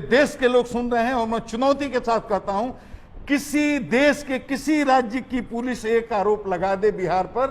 देश के लोग सुन रहे हैं, और मैं चुनौती के साथ कहता हूं, किसी देश के किसी राज्य की पुलिस एक आरोप लगा दे बिहार पर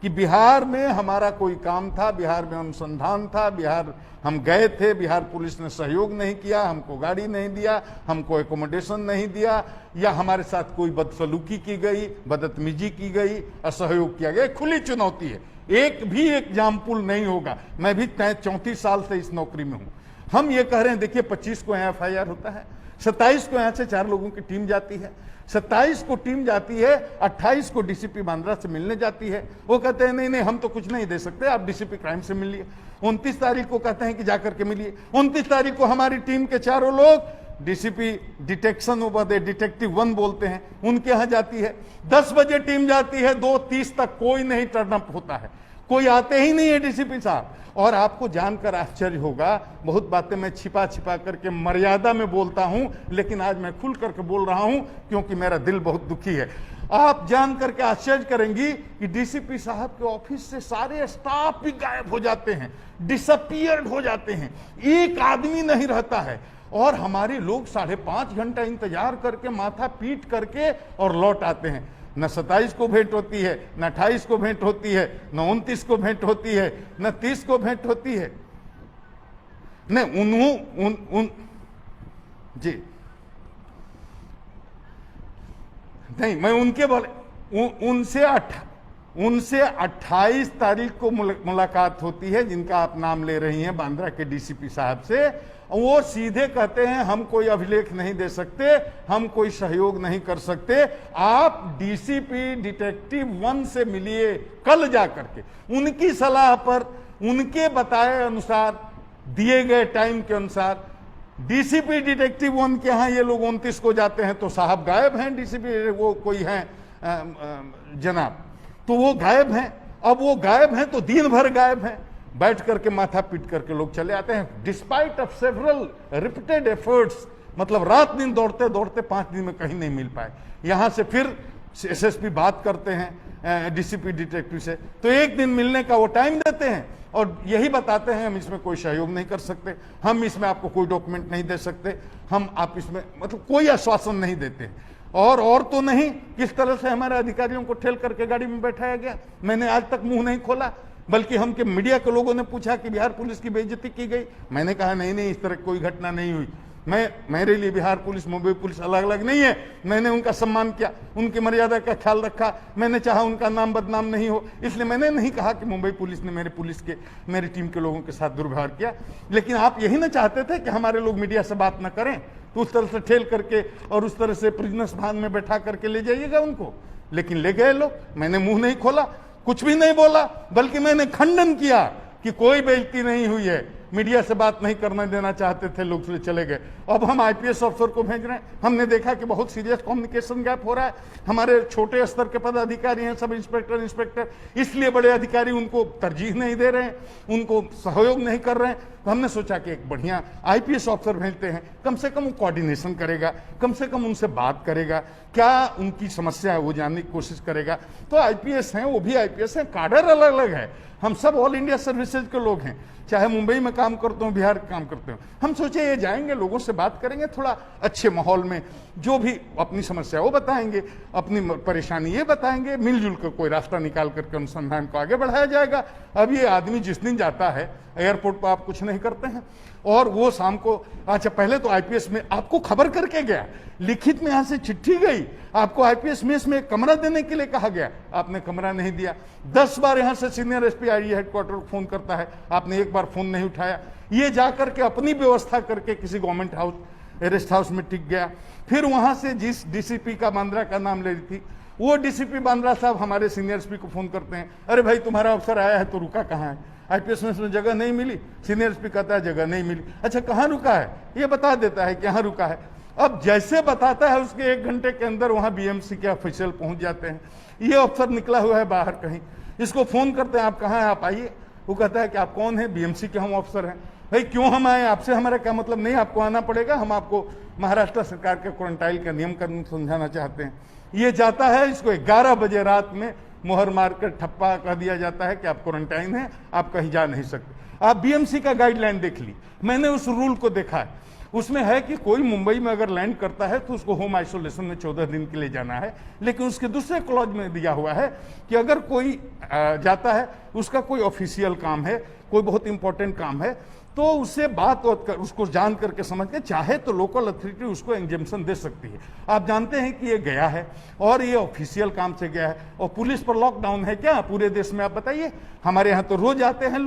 कि बिहार में हमारा कोई काम था, बिहार में अनुसंधान था, बिहार हम गए थे, बिहार पुलिस ने सहयोग नहीं किया, हमको गाड़ी नहीं दिया, हमको एकोमोडेशन नहीं दिया, या हमारे साथ कोई बदसलूकी की गई, बदतमीजी की गई, असहयोग किया गया, खुली चुनौती है। एक भी एग्जाम्पल नहीं होगा। मैं भी 34 साल से इस नौकरी में हूं। हम ये कह रहे हैं, देखिए 25 को यहाँ FIR होता है, 27 को यहाँ से 4 लोगों की टीम जाती है, 27 को टीम जाती है, 28 को DCP बांद्रा से मिलने जाती है। वो कहते हैं नहीं नहीं हम तो कुछ नहीं दे सकते, आप DCP क्राइम से मिलिए। 29 तारीख को कहते हैं कि जाकर के मिलिए। 29 तारीख को हमारी टीम के चारों लोग DCP डिटेक्शन ओवर डिटेक्टिव 1 बोलते हैं, उनके यहां जाती है। 10 बजे टीम जाती है, 2:30 तक कोई नहीं टर्न अप होता है, कोई आते ही नहीं है DCP साहब। और आपको जानकर आश्चर्य होगा, बहुत बातें मैं छिपा छिपा करके मर्यादा में बोलता हूं, लेकिन आज मैं खुल करके बोल रहा हूं क्योंकि मेरा दिल बहुत दुखी है। आप जान करके आश्चर्य करेंगी कि DCP साहब के ऑफिस से सारे स्टाफ भी गायब हो जाते हैं, डिसअपियर्ड हो जाते हैं, एक आदमी नहीं रहता है। और हमारे लोग 5.5 घंटा इंतजार करके, माथा पीट करके और लौट आते हैं। न 27 को भेंट होती है, न 28 को भेंट होती है, न 29 को भेंट होती है, न 30 को भेंट होती है, न जी नहीं, मैं उनके बोले उनसे 28 तारीख को मुलाकात होती है, जिनका आप नाम ले रही हैं, बांद्रा के DCP साहब से। वो सीधे कहते हैं हम कोई अभिलेख नहीं दे सकते, हम कोई सहयोग नहीं कर सकते, आप DCP डिटेक्टिव 1 से मिलिए कल जाकर के। उनकी सलाह पर, उनके बताए अनुसार, दिए गए टाइम के अनुसार DCP डिटेक्टिव 1 के यहाँ ये लोग 29 को जाते हैं, तो साहब गायब हैं। DCP वो कोई हैं जनाब, तो वो गायब हैं। अब वो गायब हैं तो दिन भर गायब हैं, बैठ करके माथा पीट करके लोग चले आते हैं, despite of several repeated efforts. मतलब रात दिन दौड़ते दौड़ते 5 दिन में कहीं नहीं मिल पाए। यहां से फिर SSP बात करते हैं DCP डिटेक्टिव से, तो एक दिन मिलने का वो टाइम देते हैं और यही बताते हैं हम इसमें कोई सहयोग नहीं कर सकते, हम इसमें आपको कोई डॉक्यूमेंट नहीं दे सकते, हम आप इसमें मतलब कोई आश्वासन नहीं देते। और तो नहीं, किस तरह से हमारे अधिकारियों को ठेल करके गाड़ी में बैठाया गया, मैंने आज तक मुंह नहीं खोला। बल्कि हम के मीडिया के लोगों ने पूछा कि बिहार पुलिस की बेइज्जती की गई, मैंने कहा नहीं नहीं, इस तरह कोई घटना नहीं हुई। मेरे लिए बिहार पुलिस, मुंबई पुलिस अलग अलग नहीं है। मैंने उनका सम्मान किया, उनकी मर्यादा का ख्याल रखा, मैंने चाहा उनका नाम बदनाम नहीं हो, इसलिए मैंने नहीं कहा कि मुंबई पुलिस ने मेरी टीम के लोगों के साथ दुर्व्यवहार किया। लेकिन आप यही ना चाहते थे कि हमारे लोग मीडिया से बात ना करें, तो उस तरह से ठेल करके और उस तरह से प्रिजनर्स भान में बैठा करके ले जाइएगा उनको। लेकिन ले गए लोग, मैंने मुंह नहीं खोला, कुछ भी नहीं बोला, बल्कि मैंने खंडन किया कि कोई बेइज्जती नहीं हुई है, मीडिया से बात नहीं करने देना चाहते थे लोग, इसलिए चले गए। अब हम IPS अफसर को भेज रहे हैं, हमने देखा कि बहुत सीरियस कम्युनिकेशन गैप हो रहा है। हमारे छोटे स्तर के पदाधिकारी हैं, सब इंस्पेक्टर, इसलिए बड़े अधिकारी उनको तरजीह नहीं दे रहे हैं, उनको सहयोग नहीं कर रहे हैं। तो हमने सोचा कि एक बढ़िया IPS अफसर भेजते हैं, कम से कम वो कोऑर्डिनेशन करेगा, कम से कम उनसे बात करेगा, क्या उनकी समस्या है वो जानने की कोशिश करेगा। तो IPS हैं, वो भी IPS हैं, काडर अलग अलग है, हम सब ऑल इंडिया सर्विसेज के लोग हैं, चाहे मुंबई में काम करते हो, बिहार काम करते हो। हम सोचे ये जाएंगे, लोगों से बात करेंगे, थोड़ा अच्छे माहौल में, जो भी अपनी समस्या वो बताएंगे, अपनी परेशानी ये बताएंगे, मिलजुल कर कोई रास्ता निकाल करके अनुसंधान को आगे बढ़ाया जाएगा। अब ये आदमी जिस दिन जाता है एयरपोर्ट पर, आप कुछ नहीं करते हैं, और वो शाम को, अच्छा पहले तो IPS में आपको खबर करके गया, लिखित में यहां से चिट्ठी गई, आपको IPS मेस में कमरा देने के लिए कहा गया, आपने कमरा नहीं दिया। 10 बार यहां से सीनियर SP IG हेडक्वार्टर को फोन करता है, आपने एक बार फोन नहीं उठाया। ये जाकर के अपनी व्यवस्था करके किसी गवर्नमेंट हाउस, रेस्ट हाउस में टिक गया। फिर वहां से जिस DCP का बांद्रा का नाम ले रही थी, वो DCP बांद्रा साहब हमारे सीनियर SP को फोन करते हैं, अरे भाई तुम्हारा अफसर आया है तो रुका कहाँ है? IPS में जगह नहीं मिली। सीनियर SP कहता है जगह नहीं मिली। अच्छा कहाँ रुका है? ये बता देता है कि यहाँ रुका है। अब जैसे बताता है उसके 1 घंटे के अंदर वहाँ BMC के ऑफिशियल पहुंच जाते हैं। ये अफसर निकला हुआ है बाहर कहीं, इसको फोन करते हैं, आप कहाँ हैं, आप आइए। वो कहता है कि आप कौन है? BMC के हम ऑफिसर हैं। भाई क्यों हम आए? आपसे हमारा क्या मतलब? नहीं, आपको आना पड़ेगा, हम आपको महाराष्ट्र सरकार के क्वारंटाइन का नियम समझाना चाहते हैं। ये जाता है, इसको 11 बजे रात में मुहर मारकर ठप्पा कर दिया जाता है कि आप क्वारंटाइन हैं, आप कहीं जा नहीं सकते। आप BMC का गाइडलाइन देख ली, मैंने उस रूल को देखा है। उसमें है कि कोई मुंबई में अगर लैंड करता है तो उसको होम आइसोलेशन में 14 दिन के लिए जाना है। लेकिन उसके दूसरे क्लॉज में दिया हुआ है कि अगर कोई जाता है, उसका कोई ऑफिशियल काम है, कोई बहुत इंपॉर्टेंट काम है, तो उससे बात कर, उसको जान करके समझ के चाहे तो लोकल अथॉरिटी उसको एग्जेम्पशन दे सकती है। आप जानते हैं कि ये गया है और ये ऑफिशियल काम से गया है, और पुलिस पर लॉकडाउन है क्या पूरे देश में? आप बताइए। हमारे यहाँ तो रोज आते हैं।